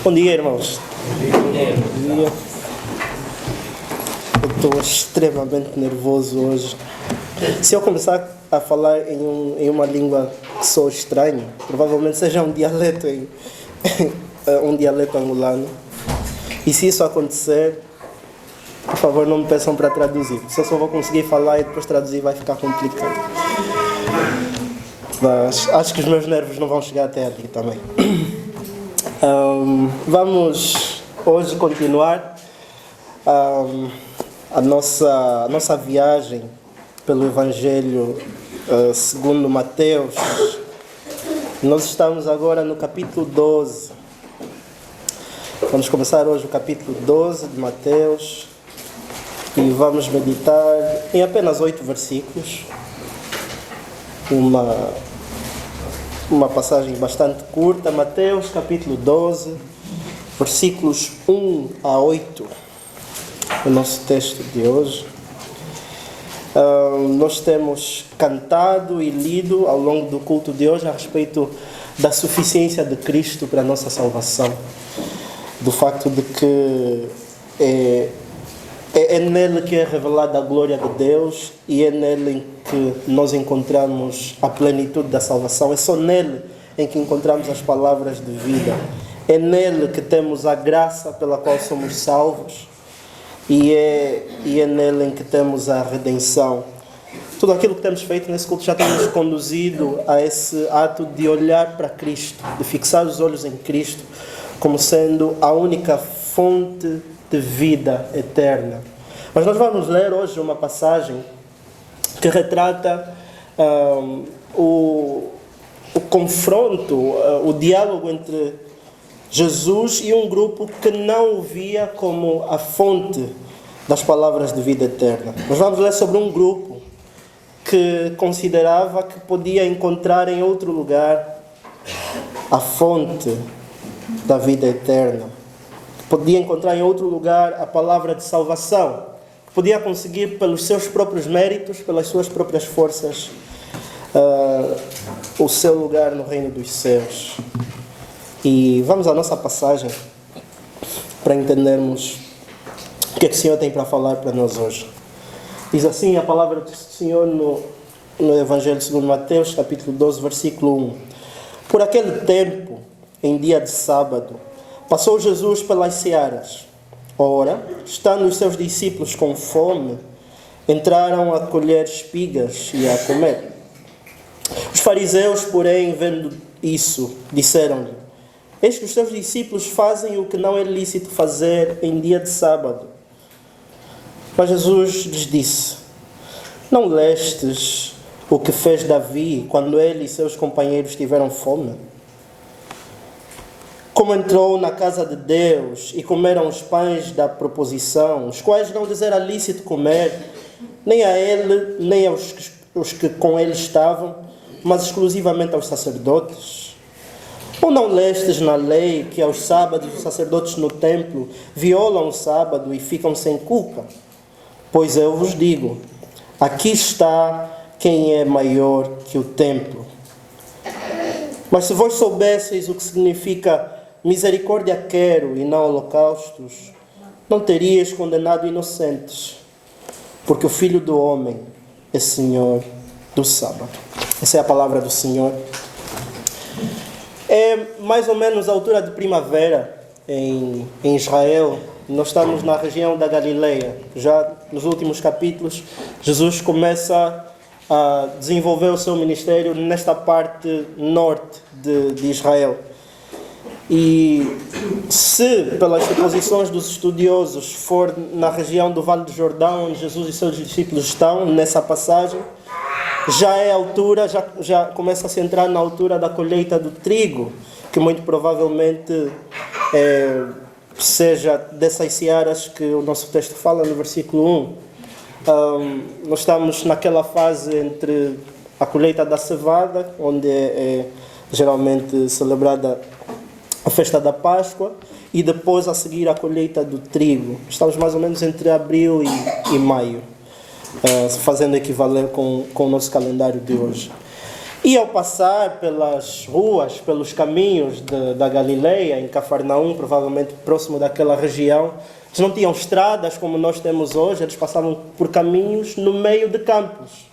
Bom dia, irmãos. Bom dia. Eu estou extremamente nervoso hoje. Se eu começar a falar em uma língua que sou estranho, provavelmente seja um dialeto um dialeto angolano. E se isso acontecer, por favor, não me peçam para traduzir. Se eu só vou conseguir falar e depois traduzir vai ficar complicado. Mas acho que os meus nervos não vão chegar até ali também. Vamos hoje continuar a nossa viagem pelo Evangelho segundo Mateus. Nós estamos agora no capítulo 12. Vamos começar hoje o capítulo 12 de Mateus e vamos meditar em apenas 8 versículos. Uma passagem bastante curta, Mateus capítulo 12, versículos 1 a 8, o nosso texto de hoje. Nós temos cantado e lido ao longo do culto de hoje a respeito da suficiência de Cristo para a nossa salvação, do facto de que é nele que é revelada a glória de Deus e é nele em que nós encontramos a plenitude da salvação. É só nele em que encontramos as palavras de vida. É nele que temos a graça pela qual somos salvos e é nele em que temos a redenção. Tudo aquilo que temos feito nesse culto já tem nos conduzido a esse ato de olhar para Cristo, de fixar os olhos em Cristo como sendo a única fonte de vida eterna. Mas nós vamos ler hoje uma passagem que retrata o confronto, o diálogo entre Jesus e um grupo que não o via como a fonte das palavras de vida eterna. Nós vamos ler sobre um grupo que considerava que podia encontrar em outro lugar a fonte da vida eterna. Podia encontrar em outro lugar a palavra de salvação, que podia conseguir pelos seus próprios méritos, pelas suas próprias forças, o seu lugar no reino dos céus. E vamos à nossa passagem para entendermos o que é que o Senhor tem para falar para nós hoje. Diz assim a palavra do Senhor no Evangelho segundo Mateus, capítulo 12, versículo 1. Por aquele tempo, em dia de sábado, passou Jesus pelas searas. Ora, estando os seus discípulos com fome, entraram a colher espigas e a comer. Os fariseus, porém, vendo isso, disseram-lhe: eis que os teus discípulos fazem o que não é lícito fazer em dia de sábado. Mas Jesus lhes disse: não lestes o que fez Davi quando ele e seus companheiros tiveram fome? Como entrou na casa de Deus e comeram os pães da proposição, os quais não lhes era lícito comer, nem a ele, nem aos que com ele estavam, mas exclusivamente aos sacerdotes? Ou não lestes na lei que aos sábados os sacerdotes no templo violam o sábado e ficam sem culpa? Pois eu vos digo, aqui está quem é maior que o templo. Mas se vós soubesseis o que significa misericórdia quero e não holocaustos, não terias condenado inocentes, porque o Filho do Homem é Senhor do sábado. Essa é a palavra do Senhor. É mais ou menos a altura de primavera em Israel. Nós estamos na região da Galileia. Já nos últimos capítulos, Jesus começa a desenvolver o seu ministério nesta parte norte de Israel. E se, pelas suposições dos estudiosos, for na região do Vale do Jordão, onde Jesus e seus discípulos estão, nessa passagem, já é a altura, já começa a se entrar na altura da colheita do trigo, que muito provavelmente seja dessas searas que o nosso texto fala no versículo 1. Nós estamos naquela fase entre a colheita da cevada, onde é geralmente celebrada a festa da Páscoa, e depois a seguir a colheita do trigo. Estamos mais ou menos entre abril e maio, fazendo equivaler com o nosso calendário de hoje. E ao passar pelas ruas, pelos caminhos da Galileia, em Cafarnaum, provavelmente próximo daquela região, eles não tinham estradas como nós temos hoje, eles passavam por caminhos no meio de campos.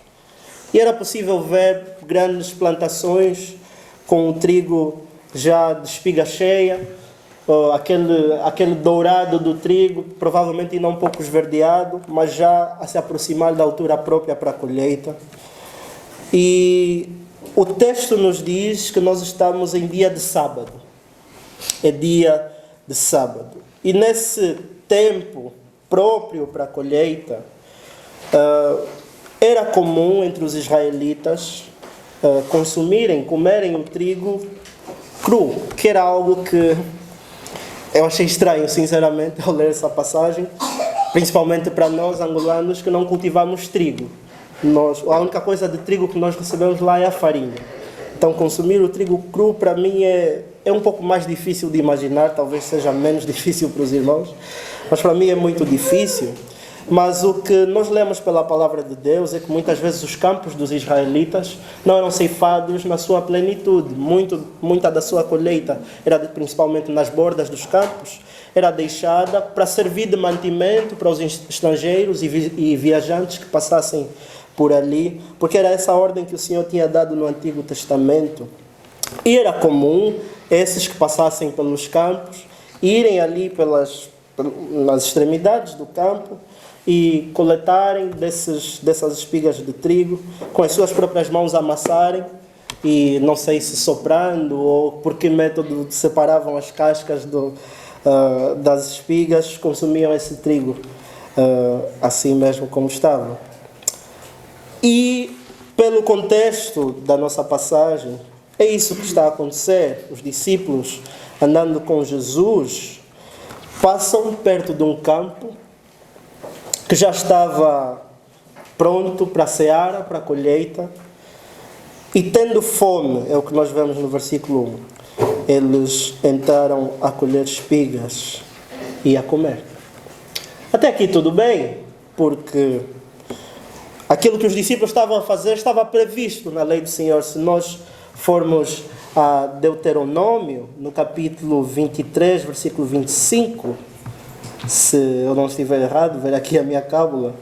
E era possível ver grandes plantações com o trigo já de espiga cheia, aquele dourado do trigo, provavelmente ainda um pouco esverdeado, mas já a se aproximar da altura própria para a colheita. E o texto nos diz que nós estamos em dia de sábado. É dia de sábado. E nesse tempo próprio para a colheita, era comum entre os israelitas comerem o trigo cru, que era algo que eu achei estranho, sinceramente, ao ler essa passagem, principalmente para nós angolanos que não cultivamos trigo. A única coisa de trigo que nós recebemos lá é a farinha. Então, consumir o trigo cru, para mim, é um pouco mais difícil de imaginar, talvez seja menos difícil para os irmãos, mas para mim é muito difícil. Mas o que nós lemos pela palavra de Deus é que muitas vezes os campos dos israelitas não eram ceifados na sua plenitude. Muita da sua colheita era principalmente nas bordas dos campos, era deixada para servir de mantimento para os estrangeiros e viajantes que passassem por ali, porque era essa ordem que o Senhor tinha dado no Antigo Testamento. E era comum esses que passassem pelos campos irem ali nas extremidades do campo e coletarem dessas espigas de trigo, com as suas próprias mãos amassarem, e não sei se soprando ou por que método separavam as cascas das espigas, consumiam esse trigo assim mesmo como estava. E pelo contexto da nossa passagem, é isso que está a acontecer. Os discípulos, andando com Jesus, passam perto de um campo que já estava pronto para a seara, para a colheita, e tendo fome, é o que nós vemos no versículo 1, eles entraram a colher espigas e a comer. Até aqui tudo bem, porque aquilo que os discípulos estavam a fazer estava previsto na lei do Senhor. Se nós formos a Deuteronômio, no capítulo 23, versículo 25, se eu não estiver errado, ver aqui a minha cábula,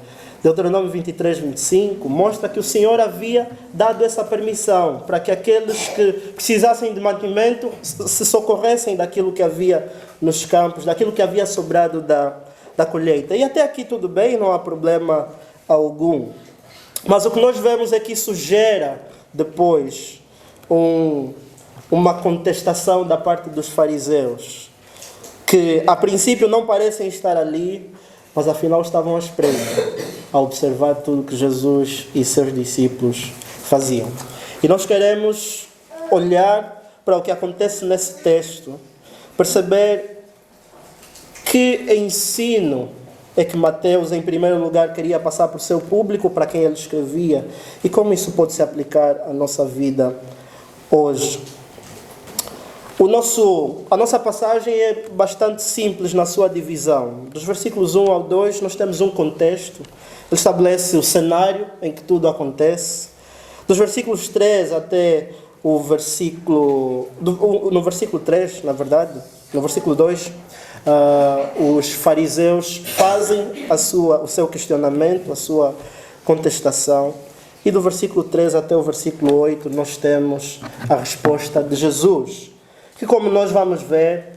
Deuteronômio 23, 25, mostra que o Senhor havia dado essa permissão para que aqueles que precisassem de mantimento se socorressem daquilo que havia nos campos, daquilo que havia sobrado da colheita. E até aqui tudo bem, não há problema algum. Mas o que nós vemos é que isso gera depois uma contestação da parte dos fariseus, que a princípio não parecem estar ali, mas afinal estavam à espreita, a observar tudo que Jesus e seus discípulos faziam. E nós queremos olhar para o que acontece nesse texto, perceber que ensino é que Mateus, em primeiro lugar, queria passar para o seu público, para quem ele escrevia, e como isso pode se aplicar à nossa vida hoje. A nossa passagem é bastante simples na sua divisão. Dos versículos 1 ao 2, nós temos um contexto. Ele estabelece o cenário em que tudo acontece. Dos versículos 3 até o versículo... No versículo 3, na verdade, no versículo 2, os fariseus fazem o seu questionamento, a sua contestação. E do versículo 3 até o versículo 8, nós temos a resposta de Jesus, que, como nós vamos ver,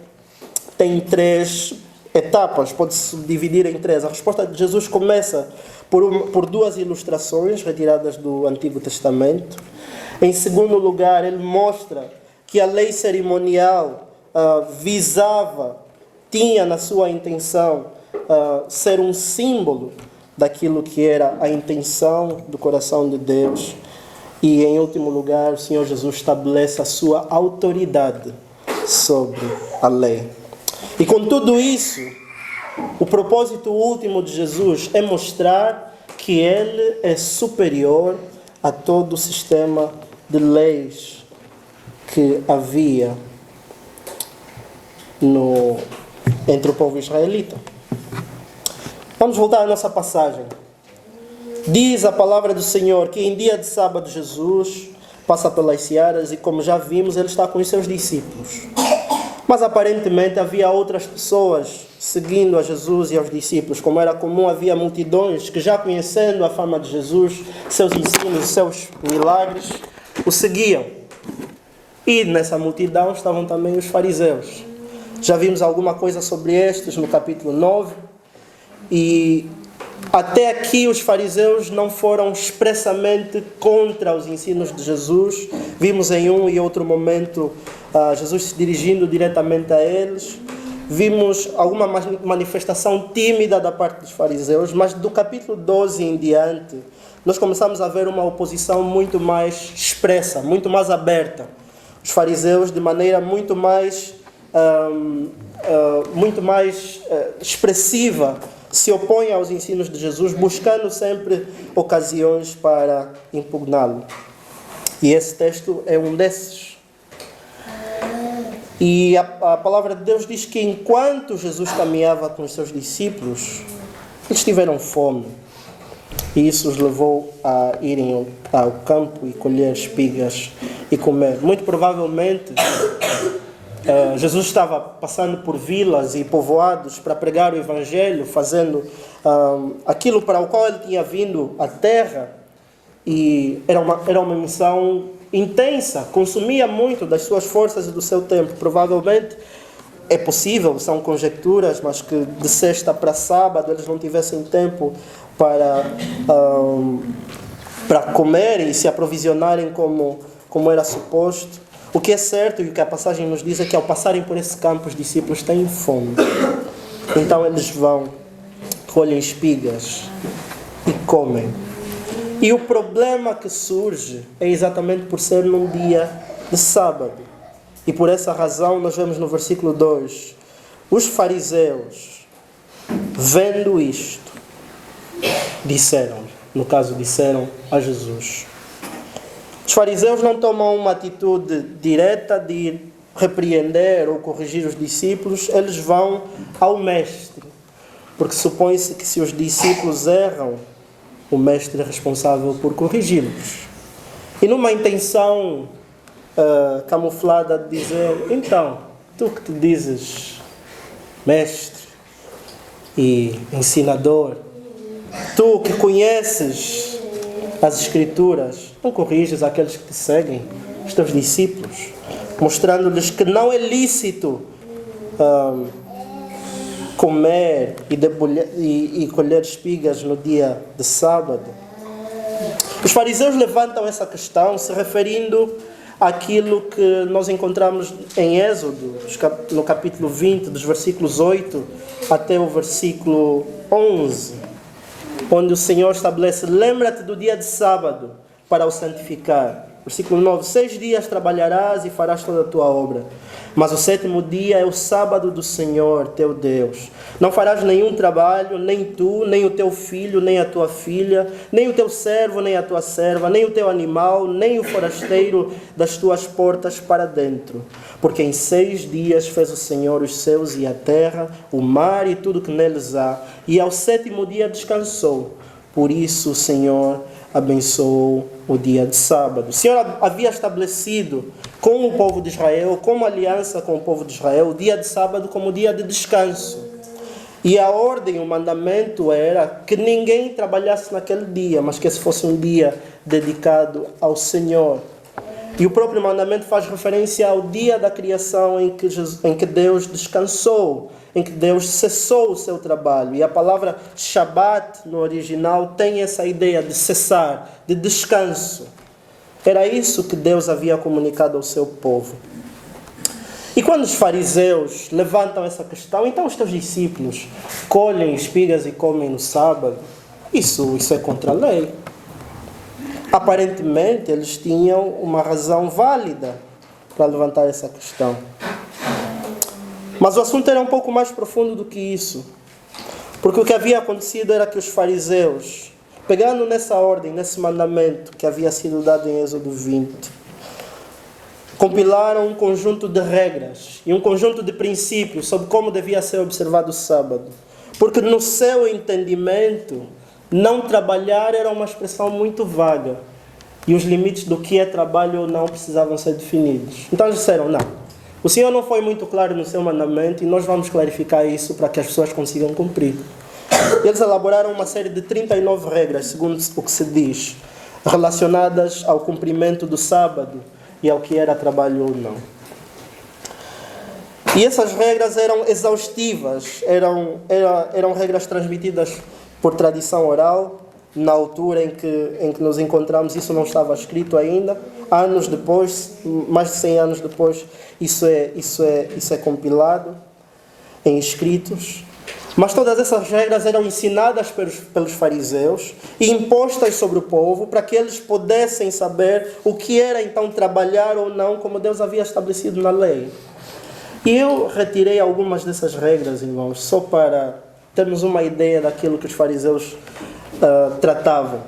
tem 3 etapas, pode-se dividir em 3. A resposta de Jesus começa por 2 ilustrações retiradas do Antigo Testamento. Em segundo lugar, ele mostra que a lei cerimonial tinha na sua intenção ser um símbolo daquilo que era a intenção do coração de Deus. E, em último lugar, o Senhor Jesus estabelece a sua autoridade sobre a lei. E com tudo isso, o propósito último de Jesus é mostrar que Ele é superior a todo o sistema de leis que havia entre o povo israelita. Vamos voltar à nossa passagem. Diz a palavra do Senhor que em dia de sábado Jesus passa pelas searas e, como já vimos, ele está com os seus discípulos. Mas aparentemente havia outras pessoas seguindo a Jesus e aos discípulos. Como era comum, havia multidões que, já conhecendo a fama de Jesus, seus ensinos, seus milagres, o seguiam. E nessa multidão estavam também os fariseus. Já vimos alguma coisa sobre estes no capítulo 9. E até aqui os fariseus não foram expressamente contra os ensinos de Jesus. Vimos em um e outro momento Jesus se dirigindo diretamente a eles. Vimos alguma manifestação tímida da parte dos fariseus, mas do capítulo 12 em diante, nós começamos a ver uma oposição muito mais expressa, muito mais aberta. Os fariseus, de maneira muito mais expressiva, se opõem aos ensinos de Jesus, buscando sempre ocasiões para impugná-lo. E esse texto é um desses. E a palavra de Deus diz que enquanto Jesus caminhava com os seus discípulos, eles tiveram fome. E isso os levou a irem ao campo e colher espigas e comer. Muito provavelmente, Jesus estava passando por vilas e povoados para pregar o Evangelho, fazendo aquilo para o qual ele tinha vindo à terra. E era uma missão intensa, consumia muito das suas forças e do seu tempo. Provavelmente, é possível, são conjecturas, mas que de sexta para sábado eles não tivessem tempo para comer e se aprovisionarem como era suposto. O que é certo e o que a passagem nos diz é que ao passarem por esse campo os discípulos têm fome. Então eles vão, colhem espigas e comem. E o problema que surge é exatamente por ser num dia de sábado. E por essa razão nós vemos no versículo 2, os fariseus, vendo isto, disseram a Jesus. Os fariseus não tomam uma atitude direta de repreender ou corrigir os discípulos, eles vão ao mestre, porque supõe-se que se os discípulos erram, o mestre é responsável por corrigi-los. E numa intenção camuflada de dizer, então, tu que te dizes mestre e ensinador, tu que conheces as Escrituras, não corriges aqueles que te seguem, os teus discípulos, mostrando-lhes que não é lícito comer e colher espigas no dia de sábado. Os fariseus levantam essa questão se referindo àquilo que nós encontramos em Êxodo, no capítulo 20, dos versículos 8 até o versículo 11, onde o Senhor estabelece, lembra-te do dia de sábado para o santificar. Versículo 9, 6 dias trabalharás e farás toda a tua obra, mas o 7º dia é o sábado do Senhor, teu Deus. Não farás nenhum trabalho, nem tu, nem o teu filho, nem a tua filha, nem o teu servo, nem a tua serva, nem o teu animal, nem o forasteiro das tuas portas para dentro. Porque em 6 dias fez o Senhor os céus e a terra, o mar e tudo que neles há, e ao 7º dia descansou. Por isso o Senhor abençoou o dia de sábado. O Senhor havia estabelecido com o povo de Israel, como aliança com o povo de Israel, o dia de sábado como dia de descanso. E a ordem, o mandamento era que ninguém trabalhasse naquele dia, mas que esse fosse um dia dedicado ao Senhor. E o próprio mandamento faz referência ao dia da criação em que Deus descansou, em que Deus cessou o seu trabalho. E a palavra Shabat, no original, tem essa ideia de cessar, de descanso. Era isso que Deus havia comunicado ao seu povo. E quando os fariseus levantam essa questão, então os teus discípulos colhem espigas e comem no sábado, isso é contra a lei. Aparentemente, eles tinham uma razão válida para levantar essa questão. Mas o assunto era um pouco mais profundo do que isso. Porque o que havia acontecido era que os fariseus, pegando nessa ordem, nesse mandamento que havia sido dado em Êxodo 20, compilaram um conjunto de regras e um conjunto de princípios sobre como devia ser observado o sábado. Porque no seu entendimento, não trabalhar era uma expressão muito vaga. e os limites do que é trabalho ou não precisavam ser definidos. Então eles disseram, não, o Senhor não foi muito claro no seu mandamento e nós vamos clarificar isso para que as pessoas consigam cumprir. Eles elaboraram uma série de 39 regras, segundo o que se diz, relacionadas ao cumprimento do sábado e ao que era trabalho ou não. E essas regras eram exaustivas, eram regras transmitidas por tradição oral. Na altura em que nos encontramos, isso não estava escrito ainda. Anos depois, mais de 100 anos depois, isso é compilado em escritos. Mas todas essas regras eram ensinadas pelos fariseus e impostas sobre o povo para que eles pudessem saber o que era então trabalhar ou não, como Deus havia estabelecido na lei. E eu retirei algumas dessas regras, irmãos, só para termos uma ideia daquilo que os fariseus tratavam.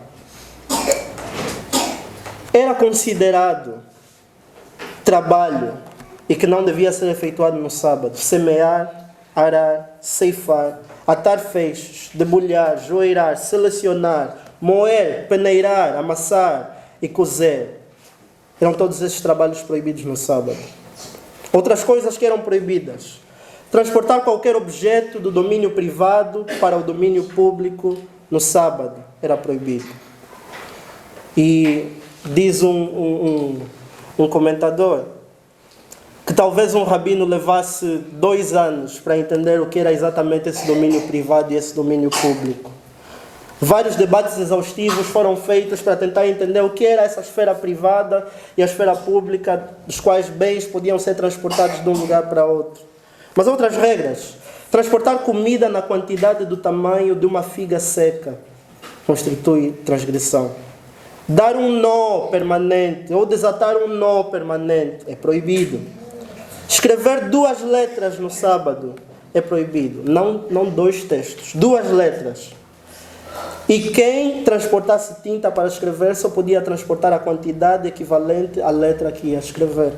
Era considerado trabalho e que não devia ser efetuado no sábado: semear, arar, ceifar, atar feixes, debulhar, joeirar, selecionar, moer, peneirar, amassar e cozer. Eram todos esses trabalhos proibidos no sábado. Outras coisas que eram proibidas: transportar qualquer objeto do domínio privado para o domínio público no sábado era proibido. E diz um comentador que talvez um rabino levasse 2 anos para entender o que era exatamente esse domínio privado e esse domínio público. Vários debates exaustivos foram feitos para tentar entender o que era essa esfera privada e a esfera pública, dos quais bens podiam ser transportados de um lugar para outro. Mas outras regras: transportar comida na quantidade do tamanho de uma figa seca constitui transgressão. Dar um nó permanente ou desatar um nó permanente é proibido. Escrever 2 letras no sábado é proibido. Não 2 textos, 2 letras. E quem transportasse tinta para escrever só podia transportar a quantidade equivalente à letra que ia escrever.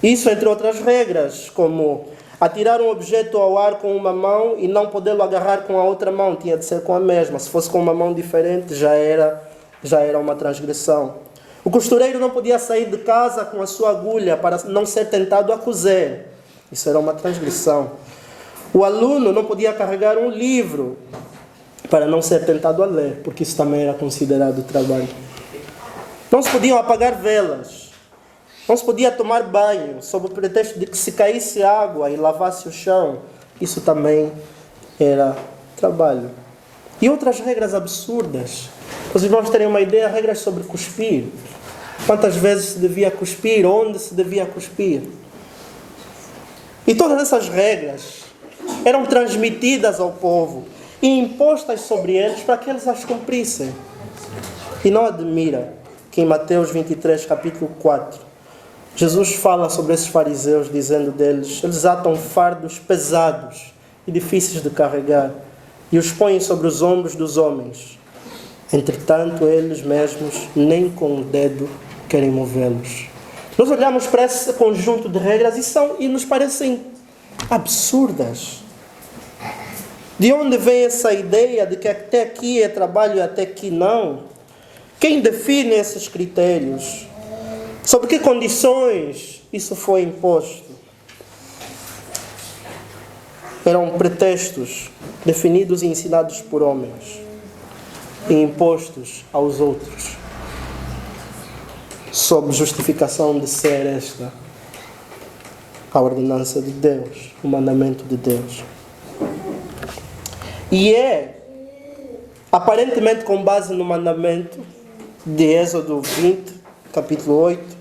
Isso entre outras regras, como atirar um objeto ao ar com uma mão e não podê-lo agarrar com a outra mão, tinha de ser com a mesma. Se fosse com uma mão diferente, já era uma transgressão. O costureiro não podia sair de casa com a sua agulha para não ser tentado a cozer. Isso era uma transgressão. O aluno não podia carregar um livro para não ser tentado a ler, porque isso também era considerado trabalho. Não se podiam apagar velas. Não se podia tomar banho, sob o pretexto de que se caísse água e lavasse o chão, isso também era trabalho. E outras regras absurdas. Os irmãos terem uma ideia, regras sobre cuspir. Quantas vezes se devia cuspir, onde se devia cuspir. E todas essas regras eram transmitidas ao povo e impostas sobre eles para que eles as cumprissem. E não admira que em Mateus 23, capítulo 4, Jesus fala sobre esses fariseus, dizendo deles: eles atam fardos pesados e difíceis de carregar e os põem sobre os ombros dos homens. Entretanto, eles mesmos nem com o dedo querem movê-los. Nós olhamos para esse conjunto de regras e nos parecem absurdas. De onde vem essa ideia de que até aqui é trabalho e até aqui não? Quem define esses critérios? Sob que condições isso foi imposto? Eram pretextos definidos e ensinados por homens e impostos aos outros, sob justificação de ser esta a ordenança de Deus, o mandamento de Deus. E é aparentemente com base no mandamento de Êxodo 20, capítulo 8,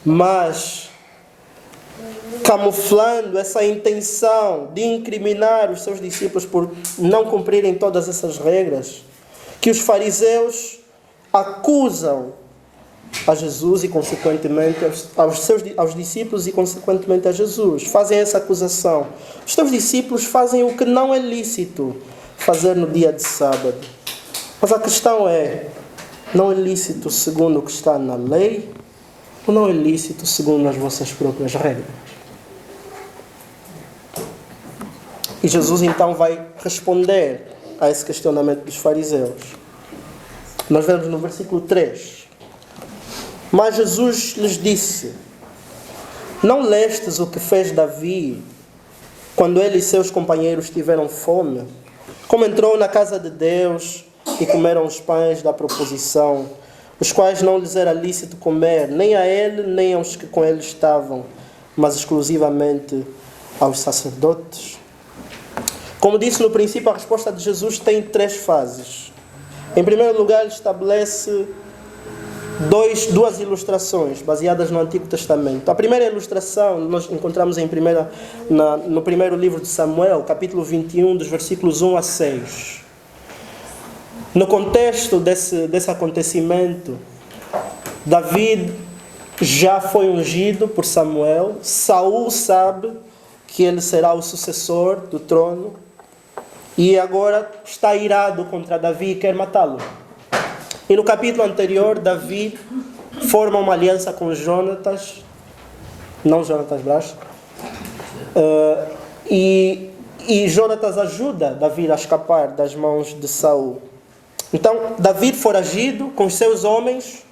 mas camuflando essa intenção de incriminar os seus discípulos por não cumprirem todas essas regras, que os fariseus acusam a Jesus e consequentemente aos discípulos e consequentemente a Jesus. Fazem essa acusação. Os teus discípulos fazem o que não é lícito fazer no dia de sábado. Mas a questão é: não é lícito segundo o que está na lei ou não é lícito segundo as vossas próprias regras? E Jesus então vai responder a esse questionamento dos fariseus. Nós vemos no versículo 3. Mas Jesus lhes disse: não lestes o que fez Davi quando ele e seus companheiros tiveram fome? Como entrou na casa de Deus e comeram os pães da proposição, os quais não lhes era lícito comer, nem a ele, nem aos que com ele estavam, mas exclusivamente aos sacerdotes? Como disse no princípio, a resposta de Jesus tem 3 fases. Em primeiro lugar, ele estabelece duas ilustrações baseadas no Antigo Testamento. A primeira ilustração nós encontramos no primeiro livro de Samuel, capítulo 21, dos versículos 1 a 6. No contexto desse acontecimento, Davi já foi ungido por Samuel. Saul sabe que ele será o sucessor do trono e agora está irado contra Davi e quer matá-lo. E no capítulo anterior, Davi forma uma aliança com Jonatas, não Jonatas Brás, e Jonatas ajuda Davi a escapar das mãos de Saul. Então, Davi, foragido com os seus homens,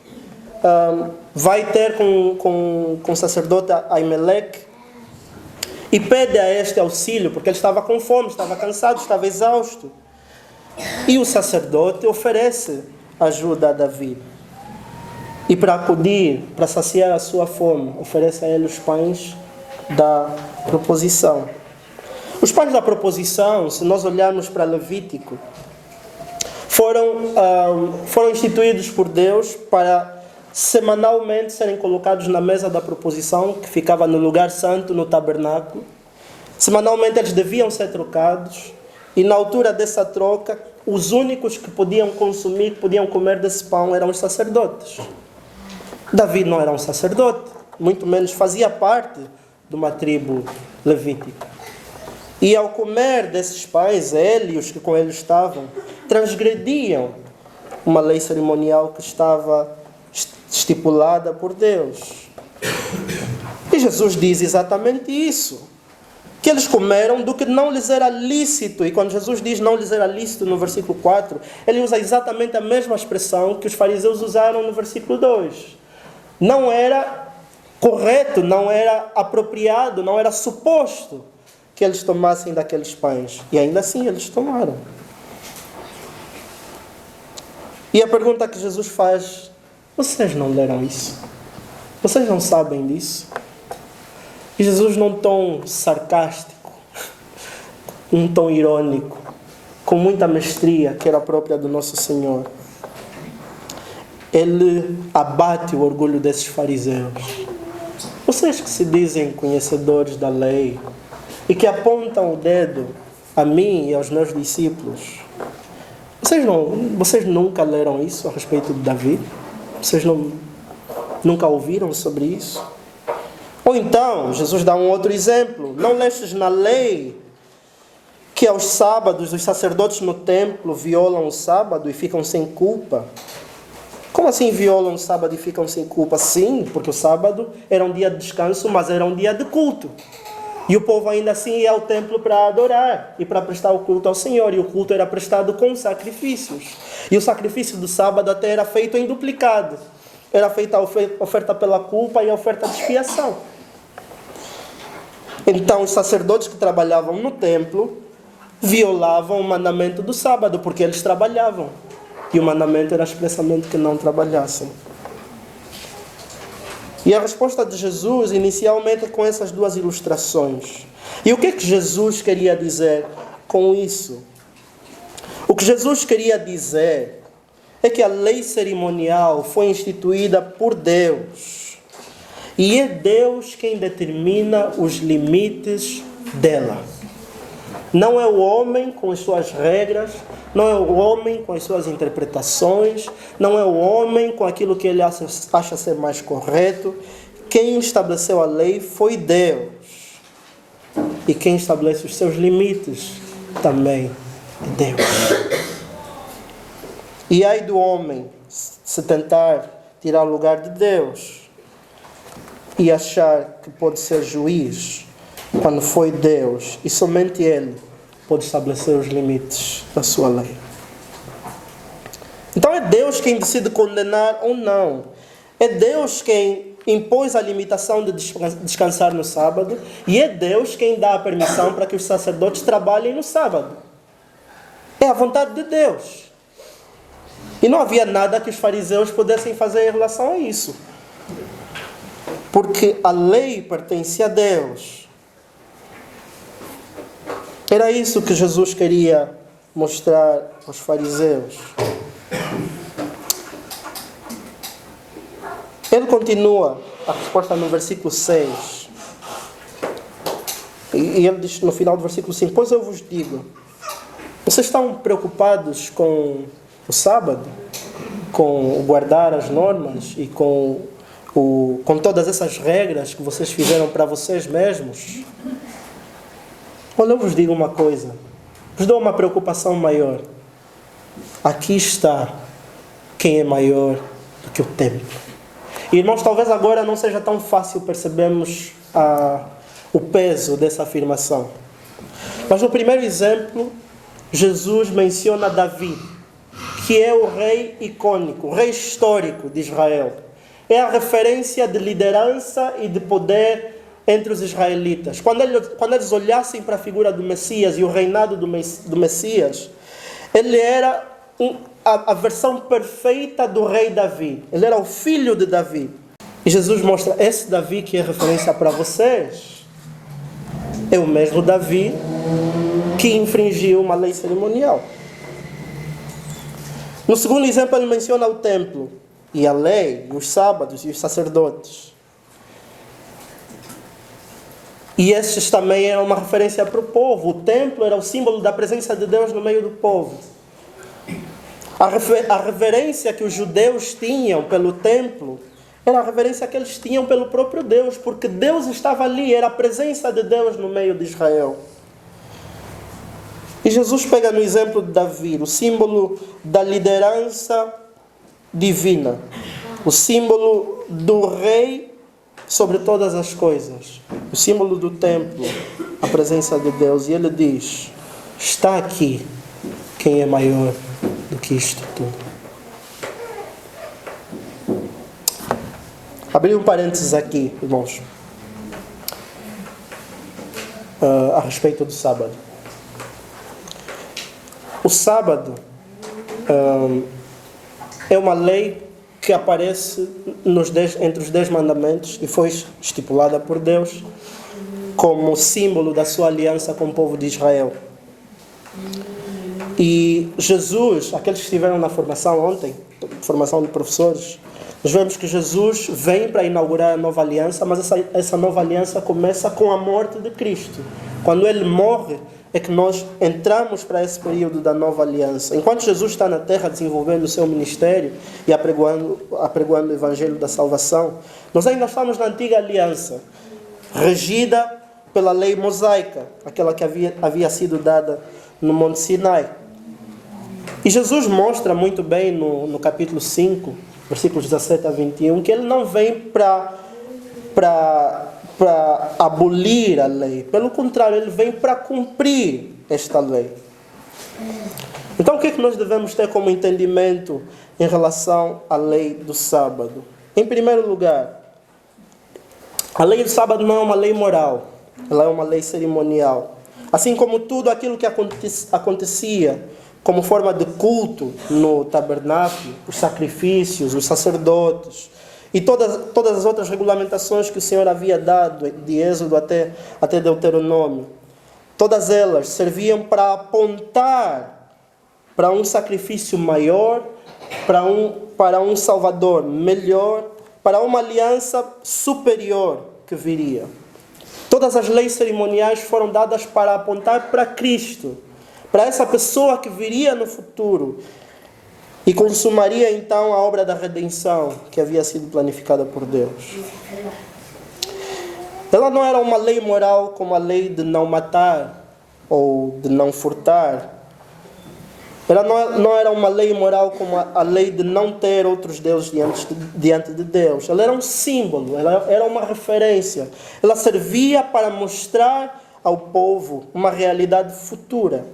vai ter com o sacerdote Aimeleque e pede a este auxílio, porque ele estava com fome, estava cansado, estava exausto. E o sacerdote oferece ajuda a Davi. E para acudir, para saciar a sua fome, oferece a ele os pães da proposição. Os pães da proposição, se nós olharmos para Levítico, foram instituídos por Deus para semanalmente serem colocados na mesa da proposição, que ficava no lugar santo, no tabernáculo. Semanalmente eles deviam ser trocados, e na altura dessa troca, os únicos que podiam consumir, que podiam comer desse pão, eram os sacerdotes. Davi não era um sacerdote, muito menos fazia parte de uma tribo levítica. E ao comer desses pães, ele e os que com ele estavam, transgrediam uma lei cerimonial que estava estipulada por Deus. E Jesus diz exatamente isso, que eles comeram do que não lhes era lícito. E quando Jesus diz não lhes era lícito no versículo 4, ele usa exatamente a mesma expressão que os fariseus usaram no versículo 2. Não era correto, não era apropriado, não era suposto que eles tomassem daqueles pães. E ainda assim eles tomaram. E a pergunta que Jesus faz: vocês não leram isso? Vocês não sabem disso? E Jesus, num tom sarcástico, um tom irônico, com muita mestria, que era própria do nosso Senhor, ele abate o orgulho desses fariseus. Vocês que se dizem conhecedores da lei e que apontam o dedo a mim e aos meus discípulos, vocês nunca leram isso a respeito de Davi? Vocês nunca ouviram sobre isso? Ou então, Jesus dá um outro exemplo. Não lestes na lei que aos sábados os sacerdotes no templo violam o sábado e ficam sem culpa? Como assim violam o sábado e ficam sem culpa? Sim, porque o sábado era um dia de descanso, mas era um dia de culto. E o povo ainda assim ia ao templo para adorar e para prestar o culto ao Senhor. E o culto era prestado com sacrifícios. E o sacrifício do sábado até era feito em duplicado. Era feita a oferta pela culpa e a oferta de expiação. Então os sacerdotes que trabalhavam no templo violavam o mandamento do sábado, porque eles trabalhavam. E o mandamento era expressamente que não trabalhassem. E a resposta de Jesus, inicialmente, com essas duas ilustrações. E o que é que Jesus queria dizer com isso? O que Jesus queria dizer é que a lei cerimonial foi instituída por Deus. E é Deus quem determina os limites dela. Não é o homem com as suas regras, não é o homem com as suas interpretações, não é o homem com aquilo que ele acha ser mais correto. Quem estabeleceu a lei foi Deus. E quem estabelece os seus limites também é Deus. E ai do homem se tentar tirar o lugar de Deus e achar que pode ser juiz, quando foi Deus, e somente Ele, pode estabelecer os limites da sua lei. Então é Deus quem decide condenar ou não. É Deus quem impôs a limitação de descansar no sábado, e é Deus quem dá a permissão para que os sacerdotes trabalhem no sábado. É a vontade de Deus. E não havia nada que os fariseus pudessem fazer em relação a isso. Porque a lei pertence a Deus. Era isso que Jesus queria mostrar aos fariseus. Ele continua a resposta no versículo 6. E ele diz no final do versículo 5: pois eu vos digo, vocês estão preocupados com o sábado, com o guardar as normas e com todas essas regras que vocês fizeram para vocês mesmos? Olha, eu vos digo uma coisa, vos dou uma preocupação maior. Aqui está quem é maior do que o templo. E, irmãos, talvez agora não seja tão fácil percebermos o peso dessa afirmação. Mas no primeiro exemplo, Jesus menciona Davi, que é o rei icônico, o rei histórico de Israel. É a referência de liderança e de poder entre os israelitas. Quando eles olhassem para a figura do Messias e o reinado do Messias, ele era a versão perfeita do rei Davi. Ele era o filho de Davi. E Jesus mostra: esse Davi que é referência para vocês é o mesmo Davi que infringiu uma lei cerimonial. No segundo exemplo, ele menciona o templo e a lei, os sábados e os sacerdotes. E estes também eram uma referência para o povo. O templo era o símbolo da presença de Deus no meio do povo. A reverência que os judeus tinham pelo templo era a reverência que eles tinham pelo próprio Deus, porque Deus estava ali, era a presença de Deus no meio de Israel. E Jesus pega no exemplo de Davi, o símbolo da liderança divina, o símbolo do rei sobre todas as coisas, o símbolo do templo, a presença de Deus. E ele diz: está aqui quem é maior do que isto tudo. Abri um parênteses aqui, irmãos, a respeito do sábado. O sábado é uma lei que aparece entre os 10 mandamentos e foi estipulada por Deus como símbolo da sua aliança com o povo de Israel. E Jesus, aqueles que estiveram na formação ontem, formação de professores, nós vemos que Jesus vem para inaugurar a nova aliança, mas essa nova aliança começa com a morte de Cristo. Quando Ele morre, é que nós entramos para esse período da nova aliança. Enquanto Jesus está na terra desenvolvendo o seu ministério e apregoando o evangelho da salvação, nós ainda estamos na antiga aliança, regida pela lei mosaica, aquela que havia sido dada no Monte Sinai. E Jesus mostra muito bem no capítulo 5, versículos 17 a 21, que ele não vem para abolir a lei. Pelo contrário, ele vem para cumprir esta lei. Então, o que é que nós devemos ter como entendimento em relação à lei do sábado? Em primeiro lugar, a lei do sábado não é uma lei moral, ela é uma lei cerimonial. Assim como tudo aquilo que acontecia como forma de culto no tabernáculo, os sacrifícios, os sacerdotes e todas as outras regulamentações que o Senhor havia dado, de Êxodo até Deuteronômio, todas elas serviam para apontar para um sacrifício maior, para um Salvador melhor, para uma aliança superior que viria. Todas as leis cerimoniais foram dadas para apontar para Cristo, para essa pessoa que viria no futuro e consumaria então a obra da redenção que havia sido planificada por Deus. Ela não era uma lei moral como a lei de não matar ou de não furtar. Ela não era uma lei moral como a lei de não ter outros deuses diante de Deus. Ela era um símbolo, ela era uma referência. Ela servia para mostrar ao povo uma realidade futura.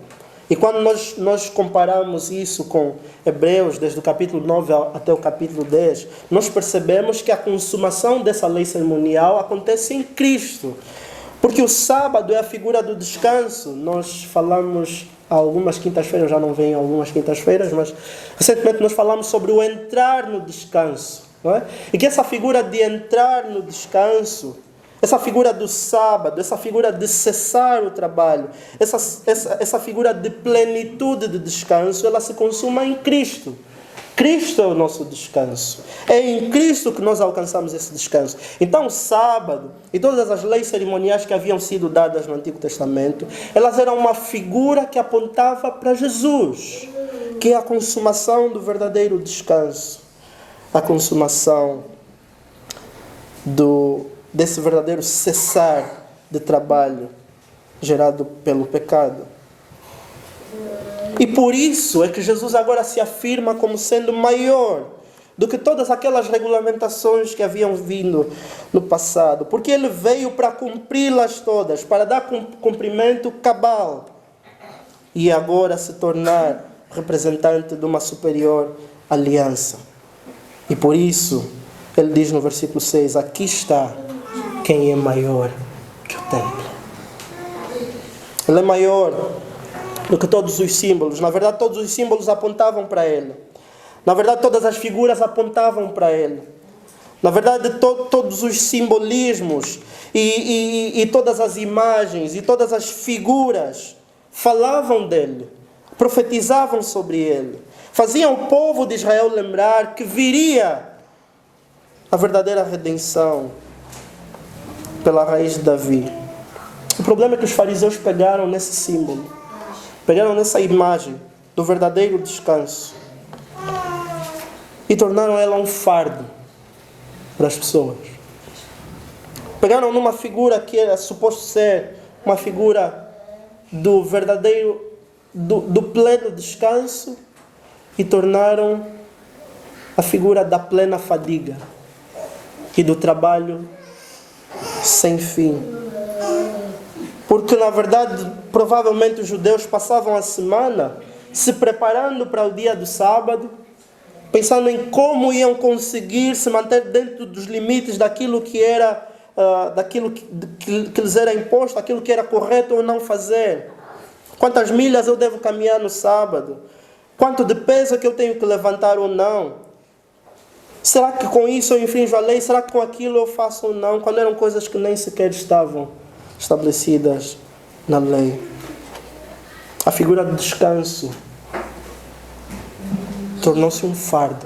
E quando nós comparamos isso com Hebreus, desde o capítulo 9 até o capítulo 10, nós percebemos que a consumação dessa lei cerimonial acontece em Cristo. Porque o sábado é a figura do descanso. Nós falamos algumas quintas-feiras, já não venho algumas quintas-feiras, mas recentemente nós falamos sobre o entrar no descanso. Não é? E que essa figura de entrar no descanso, essa figura do sábado, essa figura de cessar o trabalho, essa figura de plenitude de descanso, ela se consuma em Cristo. Cristo é o nosso descanso. É em Cristo que nós alcançamos esse descanso. Então o sábado e todas as leis cerimoniais que haviam sido dadas no Antigo Testamento, elas eram uma figura que apontava para Jesus, que é a consumação do verdadeiro descanso. A consumação desse verdadeiro cessar de trabalho gerado pelo pecado. E por isso é que Jesus agora se afirma como sendo maior do que todas aquelas regulamentações que haviam vindo no passado. Porque Ele veio para cumpri-las todas, para dar cumprimento cabal. E agora se tornar representante de uma superior aliança. E por isso, Ele diz no versículo 6, aqui está quem é maior que o templo. Ele é maior do que todos os símbolos. Na verdade, todos os símbolos apontavam para Ele. Na verdade, todas as figuras apontavam para Ele. Na verdade, todos os simbolismos e todas as imagens e todas as figuras falavam dEle, profetizavam sobre Ele, faziam o povo de Israel lembrar que viria a verdadeira redenção pela raiz de Davi. O problema é que os fariseus pegaram nesse símbolo, pegaram nessa imagem do verdadeiro descanso e tornaram ela um fardo para as pessoas. Pegaram numa figura que era suposto ser uma figura do verdadeiro, do pleno descanso, e tornaram a figura da plena fadiga e do trabalho sem fim. Porque na verdade, provavelmente os judeus passavam a semana se preparando para o dia do sábado, pensando em como iam conseguir se manter dentro dos limites daquilo que era, daquilo que lhes era imposto, aquilo que era correto ou não fazer. Quantas milhas eu devo caminhar no sábado? Quanto de peso que eu tenho que levantar ou não? Será que com isso eu infrinjo a lei? Será que com aquilo eu faço ou não? Quando eram coisas que nem sequer estavam estabelecidas na lei. A figura do descanso tornou-se um fardo.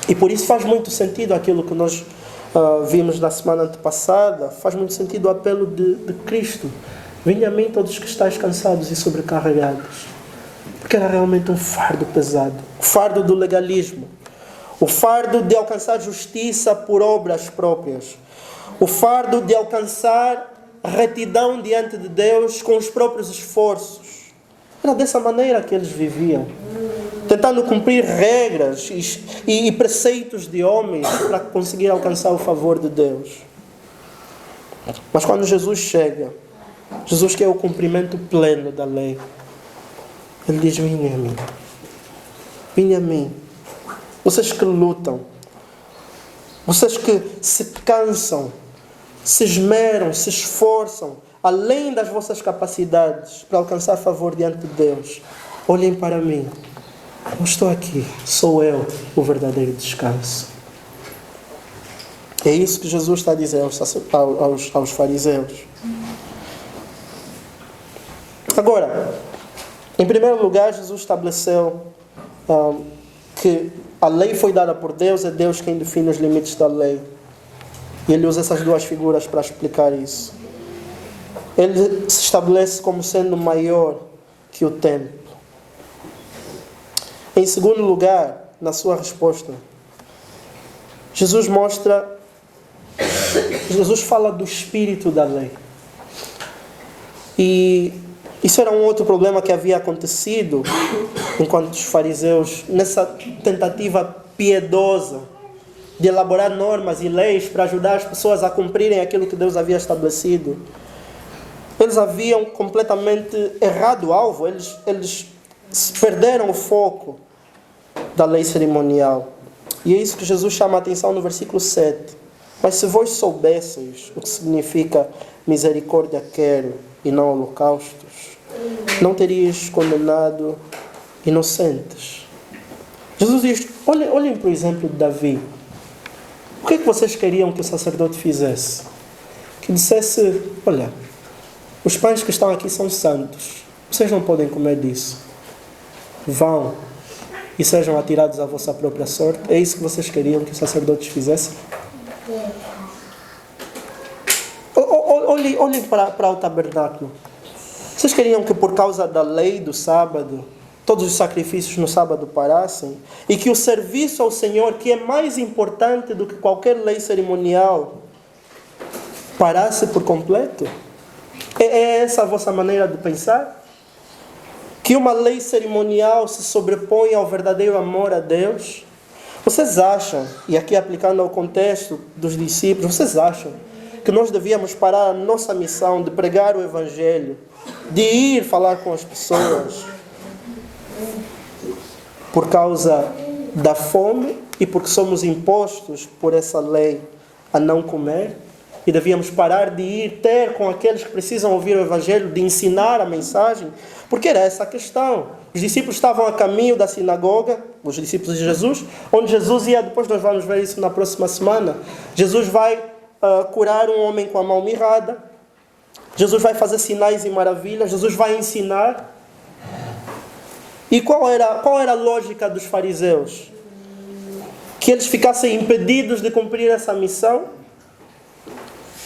E por isso faz muito sentido aquilo que nós vimos na semana antepassada. Faz muito sentido o apelo de Cristo. Venha a mim todos que estáis cansados e sobrecarregados. Porque era realmente um fardo pesado. O fardo do legalismo. O fardo de alcançar justiça por obras próprias. O fardo de alcançar retidão diante de Deus com os próprios esforços. Era dessa maneira que eles viviam. Tentando cumprir regras e preceitos de homens para conseguir alcançar o favor de Deus. Mas quando Jesus chega, Jesus que é o cumprimento pleno da lei, Ele diz, venha a mim. Venha a mim. Vocês que lutam, vocês que se cansam, se esmeram, se esforçam, além das vossas capacidades para alcançar favor diante de Deus, olhem para mim. Eu estou aqui, sou eu o verdadeiro descanso. É isso que Jesus está a dizer aos fariseus. Agora, em primeiro lugar, Jesus estabeleceu que a lei foi dada por Deus, é Deus quem define os limites da lei. E Ele usa essas duas figuras para explicar isso. Ele se estabelece como sendo maior que o templo. Em segundo lugar, na sua resposta, Jesus fala do espírito da lei. E isso era um outro problema que havia acontecido enquanto os fariseus, nessa tentativa piedosa de elaborar normas e leis para ajudar as pessoas a cumprirem aquilo que Deus havia estabelecido. Eles haviam completamente errado o alvo. Eles perderam o foco da lei cerimonial. E é isso que Jesus chama a atenção no versículo 7. Mas se vós soubesseis o que significa misericórdia quero e não holocaustos, não terias condenado inocentes. Jesus diz, olhem para o exemplo de Davi. O que é que vocês queriam que o sacerdote fizesse? Que dissesse, olha, os pães que estão aqui são santos. Vocês não podem comer disso. Vão e sejam atirados à vossa própria sorte. É isso que vocês queriam que os sacerdotes fizessem? Olhem para o tabernáculo. Vocês queriam que por causa da lei do sábado, todos os sacrifícios no sábado parassem? E que o serviço ao Senhor, que é mais importante do que qualquer lei cerimonial, parasse por completo? É essa a vossa maneira de pensar? Que uma lei cerimonial se sobrepõe ao verdadeiro amor a Deus? Vocês acham, e aqui aplicando ao contexto dos discípulos, vocês acham que nós devíamos parar a nossa missão de pregar o Evangelho, de ir falar com as pessoas, por causa da fome e porque somos impostos por essa lei a não comer? E devíamos parar de ir ter com aqueles que precisam ouvir o Evangelho, de ensinar a mensagem? Porque era essa a questão. Os discípulos estavam a caminho da sinagoga, os discípulos de Jesus, onde Jesus ia, depois nós vamos ver isso na próxima semana, Jesus vai curar um homem com a mão mirrada, Jesus vai fazer sinais e maravilhas, Jesus vai ensinar. E qual era a lógica dos fariseus? Que eles ficassem impedidos de cumprir essa missão,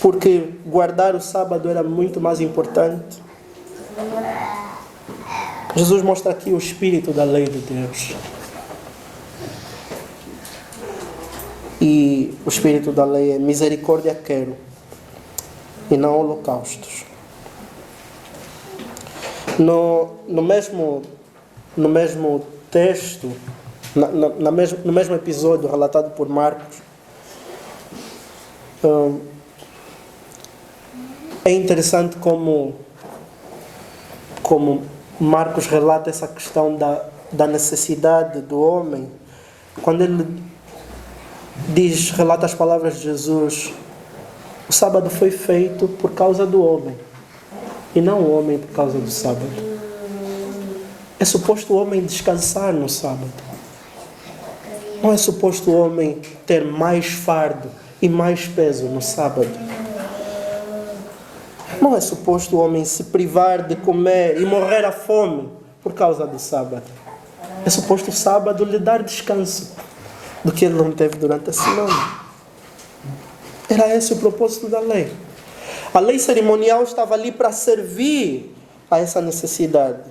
porque guardar o sábado era muito mais importante. Jesus mostra aqui o espírito da lei de Deus. E o espírito da lei é misericórdia quero e não holocaustos. No mesmo texto, no mesmo episódio relatado por Marcos, é interessante como Marcos relata essa questão da necessidade do homem. Quando ele relata as palavras de Jesus, o sábado foi feito por causa do homem, e não o homem por causa do sábado. É suposto o homem descansar no sábado. Não é suposto o homem ter mais fardo e mais peso no sábado. Não é suposto o homem se privar de comer e morrer à fome por causa do sábado. É suposto o sábado lhe dar descanso do que ele não teve durante a semana. Era esse o propósito da lei. A lei cerimonial estava ali para servir a essa necessidade.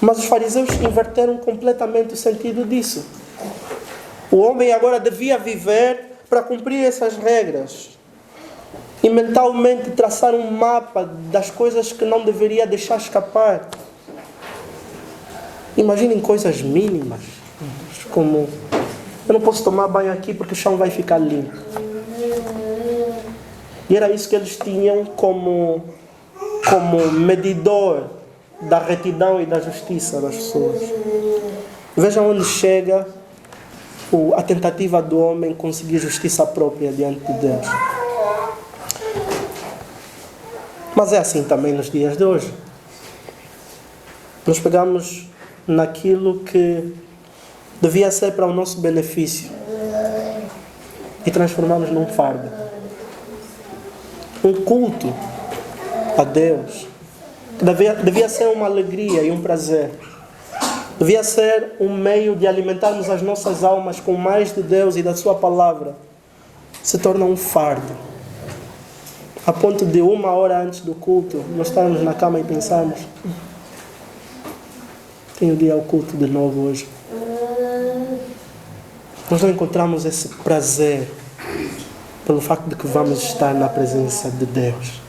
Mas os fariseus inverteram completamente o sentido disso. O homem agora devia viver para cumprir essas regras e mentalmente traçar um mapa das coisas que não deveria deixar escapar. Imaginem coisas mínimas, como eu não posso tomar banho aqui porque o chão vai ficar limpo. E era isso que eles tinham como medidor da retidão e da justiça das pessoas. Vejam onde chega a tentativa do homem conseguir justiça própria diante de Deus. Mas é assim também nos dias de hoje. Nós pegamos naquilo que devia ser para o nosso benefício e transformamos num fardo. Um culto a Deus que devia ser uma alegria e um prazer. Devia ser um meio de alimentarmos as nossas almas com mais de Deus e da Sua palavra. Se torna um fardo. A ponto de 1 hora antes do culto, nós estarmos na cama e pensarmos: tenho de ir ao culto de novo hoje. Nós não encontramos esse prazer pelo facto de que vamos estar na presença de Deus.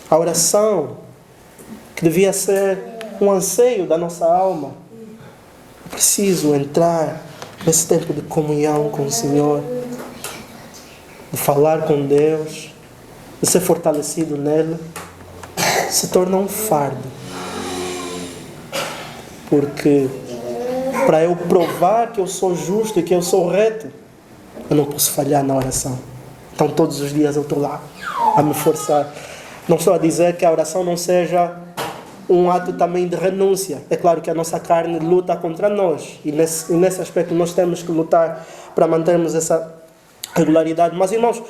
A oração, que devia ser um anseio da nossa alma. Eu preciso entrar nesse tempo de comunhão com o Senhor, de falar com Deus, de ser fortalecido nele, se torna um fardo. Porque para eu provar que eu sou justo e que eu sou reto, eu não posso falhar na oração. Então todos os dias eu estou lá a me forçar. Não estou a dizer que a oração não seja um ato também de renúncia. É claro que a nossa carne luta contra nós. E nesse aspecto nós temos que lutar para mantermos essa regularidade. Mas, irmãos,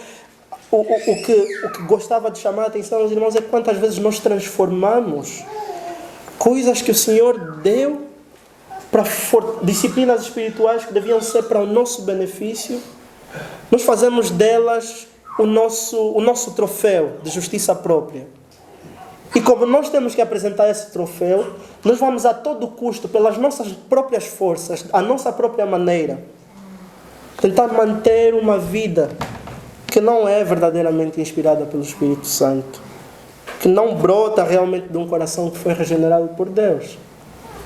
o que gostava de chamar a atenção aos irmãos é quantas vezes nós transformamos coisas que o Senhor deu para disciplinas espirituais que deviam ser para o nosso benefício. Nós fazemos delas o nosso troféu de justiça própria. E como nós temos que apresentar esse troféu, nós vamos a todo custo, pelas nossas próprias forças, a nossa própria maneira, tentar manter uma vida que não é verdadeiramente inspirada pelo Espírito Santo, que não brota realmente de um coração que foi regenerado por Deus.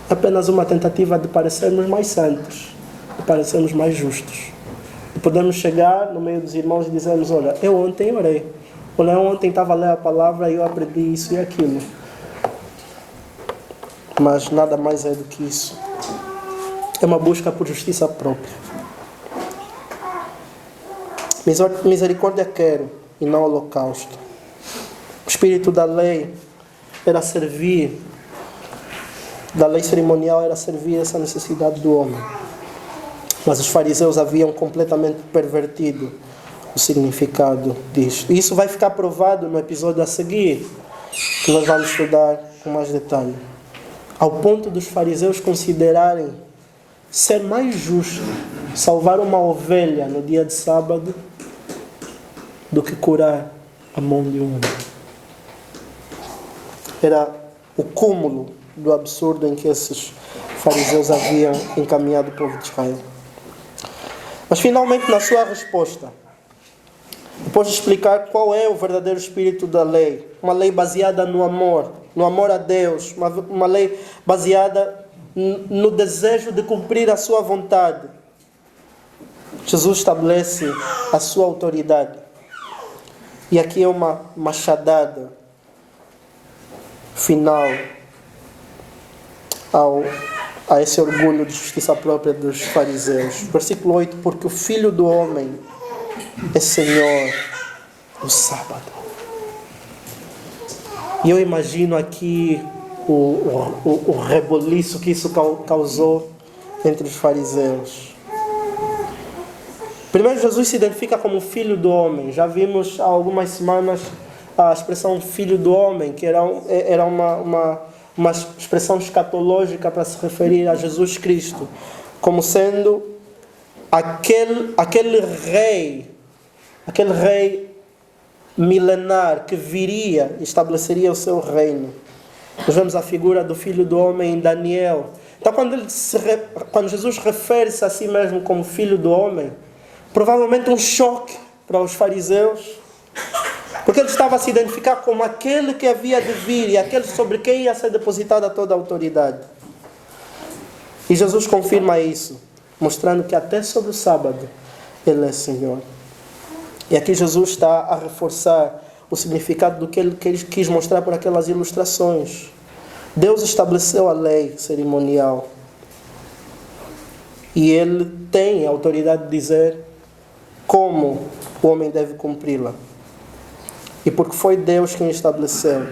É apenas uma tentativa de parecermos mais santos, de parecermos mais justos. E podemos chegar no meio dos irmãos e dizermos: olha, eu ontem orei. Olha, eu ontem estava a ler a palavra e eu aprendi isso e aquilo. Mas nada mais é do que isso. É uma busca por justiça própria. Misericórdia quero e não holocausto. O espírito da lei era servir, da lei cerimonial era servir essa necessidade do homem. Mas os fariseus haviam completamente pervertido o significado disto. E isso vai ficar provado no episódio a seguir, que nós vamos estudar com mais detalhe. Ao ponto dos fariseus considerarem ser mais justo salvar uma ovelha no dia de sábado do que curar a mão de um homem. Era o cúmulo do absurdo em que esses fariseus haviam encaminhado o povo de Israel. Mas finalmente, na sua resposta, depois de explicar qual é o verdadeiro espírito da lei, uma lei baseada no amor a Deus, uma lei baseada no desejo de cumprir a sua vontade, Jesus estabelece a sua autoridade. E aqui é uma machadada final a esse orgulho de justiça própria dos fariseus. Versículo 8: porque o Filho do Homem é Senhor do sábado. E eu imagino aqui o reboliço que isso causou entre os fariseus. Primeiro, Jesus se identifica como Filho do Homem. Já vimos há algumas semanas a expressão Filho do Homem, que era uma expressão escatológica para se referir a Jesus Cristo, como sendo aquele rei milenar que viria e estabeleceria o seu reino. Nós vemos a figura do Filho do Homem em Daniel. Então, quando Jesus refere-se a si mesmo como Filho do Homem, provavelmente um choque para os fariseus, porque ele estava a se identificar como aquele que havia de vir e aquele sobre quem ia ser depositada toda a autoridade. E Jesus confirma isso, mostrando que até sobre o sábado ele é Senhor. E aqui Jesus está a reforçar o significado do que ele quis mostrar por aquelas ilustrações. Deus estabeleceu a lei cerimonial e ele tem a autoridade de dizer como o homem deve cumpri-la. E porque foi Deus quem estabeleceu,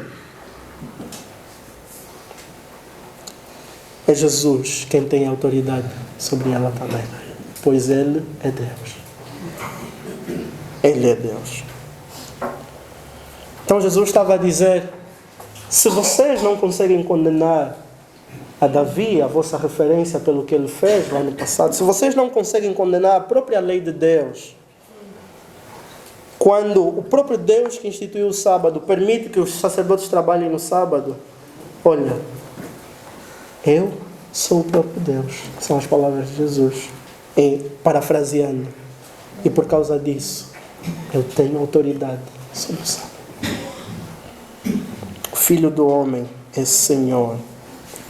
é Jesus quem tem autoridade sobre ela também, pois Ele é Deus. Ele é Deus. Então Jesus estava a dizer: se vocês não conseguem condenar a Davi, a vossa referência pelo que ele fez lá no passado, se vocês não conseguem condenar a própria lei de Deus, quando o próprio Deus que instituiu o sábado permite que os sacerdotes trabalhem no sábado, olha, eu sou o próprio Deus, que são as palavras de Jesus, parafraseando. E por causa disso, eu tenho autoridade sobre o sábado. O Filho do Homem é Senhor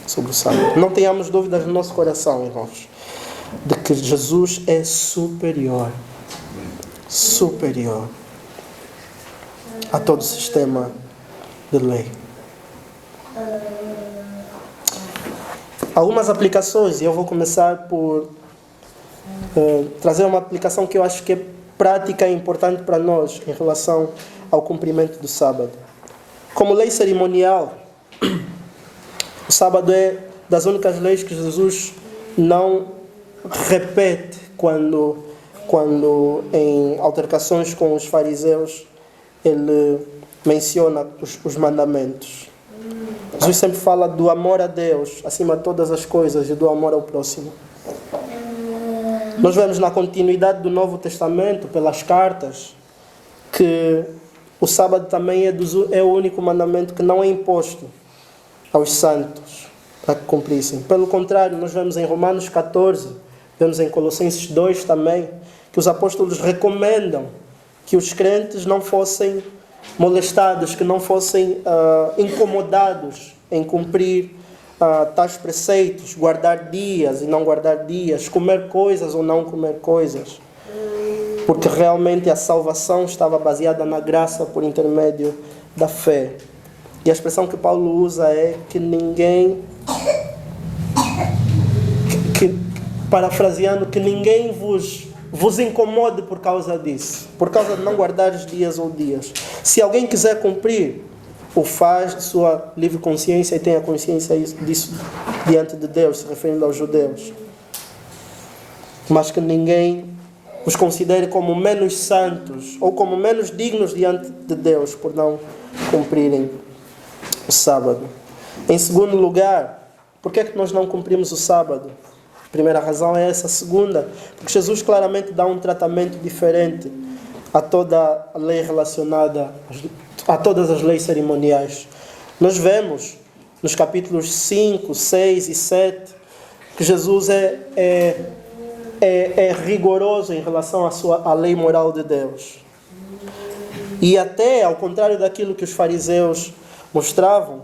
sobre o sábado. Não tenhamos dúvidas no nosso coração, irmãos, de que Jesus é superior. Superior. a todo o sistema de lei. Algumas aplicações, e eu vou começar por trazer uma aplicação que eu acho que é prática e importante para nós em relação ao cumprimento do sábado. Como lei cerimonial, o sábado é das únicas leis que Jesus não repete quando em altercações com os fariseus ele menciona os mandamentos. Jesus sempre fala do amor a Deus acima de todas as coisas e do amor ao próximo. Nós vemos na continuidade do Novo Testamento, pelas cartas, que o sábado também é o único mandamento que não é imposto aos santos para que cumprissem. Pelo contrário, nós vemos em Romanos 14, vemos em Colossenses 2 também, que os apóstolos recomendam que os crentes não fossem molestados, que não fossem incomodados em cumprir tais preceitos, guardar dias e não guardar dias, comer coisas ou não comer coisas, porque realmente a salvação estava baseada na graça por intermédio da fé. E a expressão que Paulo usa é que ninguém, parafraseando, que ninguém vos incomode por causa disso, por causa de não guardar os dias ou dias. Se alguém quiser cumprir, o faz de sua livre consciência e tem a consciência disso diante de Deus, se referindo aos judeus. Mas que ninguém os considere como menos santos ou como menos dignos diante de Deus por não cumprirem o sábado. Em segundo lugar, por que é que nós não cumprimos o sábado? A primeira razão é essa. A segunda, porque Jesus claramente dá um tratamento diferente a toda a lei relacionada a todas as leis cerimoniais. Nós vemos nos capítulos 5, 6 e 7 que Jesus é rigoroso em relação à lei moral de Deus. E até, ao contrário daquilo que os fariseus mostravam,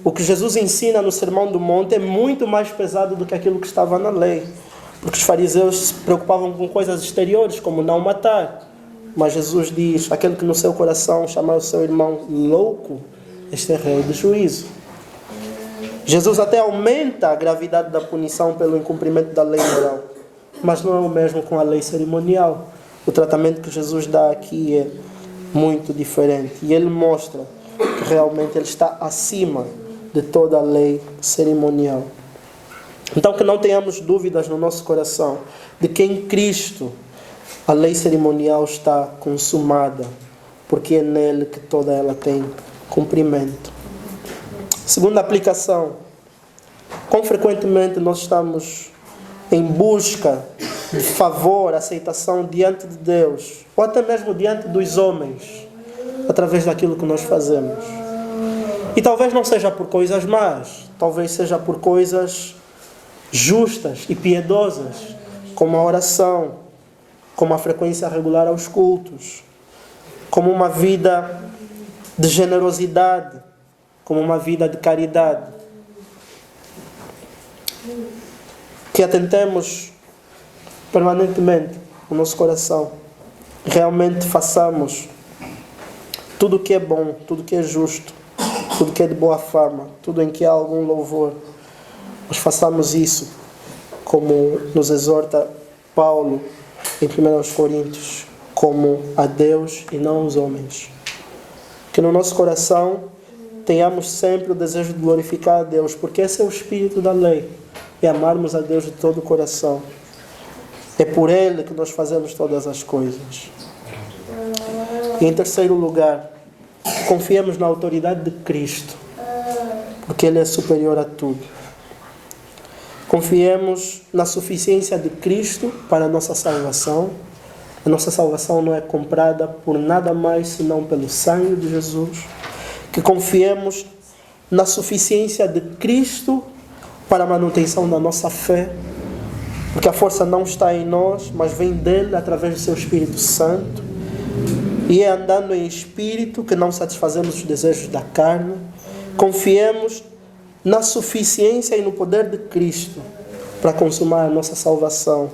o que Jesus ensina no Sermão do Monte é muito mais pesado do que aquilo que estava na lei. Porque os fariseus se preocupavam com coisas exteriores, como não matar. Mas Jesus diz, aquele que no seu coração chamar o seu irmão louco, este é réu de juízo. Jesus até aumenta a gravidade da punição pelo incumprimento da lei moral. Mas não é o mesmo com a lei cerimonial. O tratamento que Jesus dá aqui é muito diferente. E ele mostra que realmente ele está acima de toda a lei cerimonial. Então que não tenhamos dúvidas no nosso coração de que em Cristo a lei cerimonial está consumada, porque é nele que toda ela tem cumprimento. Segunda aplicação. Quão frequentemente nós estamos em busca de favor, aceitação diante de Deus, ou até mesmo diante dos homens, através daquilo que nós fazemos. E talvez não seja por coisas más, talvez seja por coisas justas e piedosas, como a oração, como a frequência regular aos cultos, como uma vida de generosidade, como uma vida de caridade. Que atentemos permanentemente o nosso coração, realmente façamos tudo o que é bom, tudo o que é justo, tudo o que é de boa fama, tudo em que há algum louvor. Nós façamos isso, como nos exorta Paulo em 1 Coríntios, como a Deus e não aos homens. Que no nosso coração tenhamos sempre o desejo de glorificar a Deus, porque esse é o espírito da lei, é amarmos a Deus de todo o coração. É por Ele que nós fazemos todas as coisas. E em terceiro lugar, confiemos na autoridade de Cristo, porque Ele é superior a tudo. Confiemos na suficiência de Cristo para a nossa salvação. A nossa salvação não é comprada por nada mais senão pelo sangue de Jesus. Que confiemos na suficiência de Cristo para a manutenção da nossa fé, porque a força não está em nós, mas vem dele através do seu Espírito Santo. E é andando em Espírito que não satisfazemos os desejos da carne. Confiemos na suficiência e no poder de Cristo para consumar a nossa salvação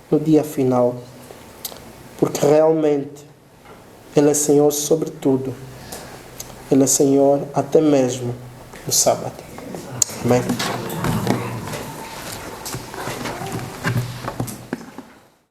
no dia final. Porque realmente Ele é Senhor sobre tudo. Ele é Senhor até mesmo no sábado. Amém?